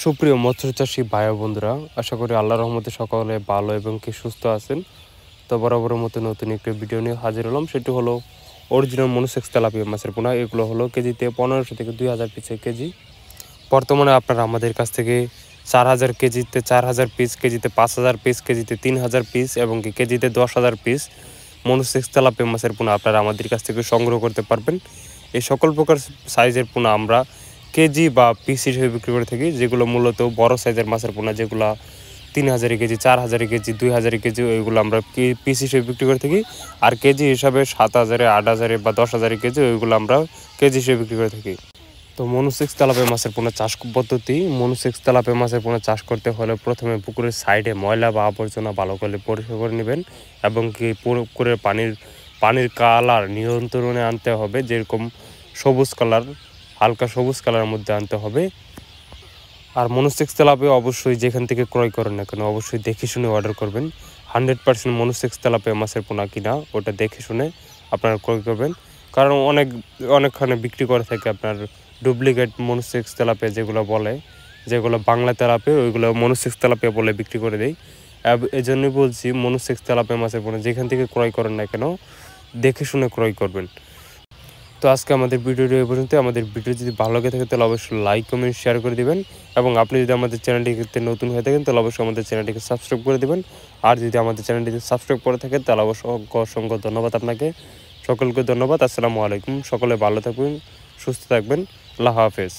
সুপ্রিয় মৎস্যচাষী ভাই ও বন্ধুরা, আশা করি আল্লাহর রহমতে সকলে ভালো এবং কি সুস্থ আছেন। তো বরাবরের মতো নতুন একটি ভিডিও নিয়ে হাজির হলাম। সেটি হলো অরিজিনাল মনোসেক্স তেলাপিয়া মাছের পোনা। এগুলো হলো কেজিতে 1500 থেকে 2000 পিসে কেজি। বর্তমানে আপনারা আমাদের কাছ থেকে 4000 কেজিতে 4000 পিস, কেজিতে 5000 পিস, কেজিতে 3000 পিস এবং কি কেজিতে 10,000 পিস মনোসেক্স তেলাপিয়া মাছের পোনা আপনারা আমাদের কাছ থেকে সংগ্রহ করতে পারবেন। এই সকল প্রকার সাইজের পোনা আমরা কেজি বা পিস হিসেবে বিক্রি করে থাকি, যেগুলো মূলত বড় সাইজের মাছের পোনা, যেগুলো 3000 কেজি, 4000 কেজি, 2000 কেজি, ওইগুলো আমরা পিস হিসেবে বিক্রি করে থাকি। আর কেজি হিসাবে 7000, 8000 বা 10,000 কেজি, ওইগুলো আমরা কেজি হিসেবে বিক্রি করে থাকি। তো মনোসেক্স তেলাপিয়া মাছের পোনা চাষ পদ্ধতি। মনোসেক্স তেলাপিয়া মাছের পোনা চাষ করতে হলে প্রথমে পুকুরের সাইডে ময়লা বা আবর্জনা ভালো করে পরিষ্কার করে নেবেন এবং কি পুকুরের পানির কালার নিয়ন্ত্রণে আনতে হবে, যেরকম সবুজ কালার, হালকা সবুজ কালারের মধ্যে আনতে হবে। আর মনোসেক্স তেলাপিয়া অবশ্যই যেখান থেকে ক্রয় করেন না কেন অবশ্যই দেখে শুনে অর্ডার করবেন। 100% মনোসেক্স তেলাপিয়া মাছের পোনা কিনা ওটা দেখে শুনে আপনারা ক্রয় করবেন, কারণ অনেকখানে বিক্রি করে থাকে আপনার ডুপ্লিকেট মনোসেক্স তেলাপিয়া, যেগুলো বাংলা তেলাপিয়া, ওইগুলো মনোসেক্স তেলাপিয়া বলে বিক্রি করে দেয়। এই জন্যই বলছি মনোসেক্স তেলাপিয়া মাছের পোনা যেখান থেকে ক্রয় করেন না কেন দেখে শুনে ক্রয় করবেন। তো আজকে আমাদের ভিডিওটি এই পর্যন্ত। আমাদের ভিডিও যদি ভালো লাগে থাকে তাহলে অবশ্যই লাইক, কমেন্ট, শেয়ার করে দিবেন এবং আপনি যদি আমাদের চ্যানেলটিতে নতুন হয়ে থাকেন তাহলে অবশ্যই আমাদের চ্যানেলটিকে সাবস্ক্রাইব করে দিবেন। আর যদি আমাদের চ্যানেলটিতে সাবস্ক্রাইব করে থাকেন তাহলে অবশ্যই অসংখ্য ধন্যবাদ আপনাকে। সকলকে ধন্যবাদ। আসসালামু আলাইকুম। সকলে ভালো থাকবেন, সুস্থ থাকবেন। আল্লাহ হাফেজ।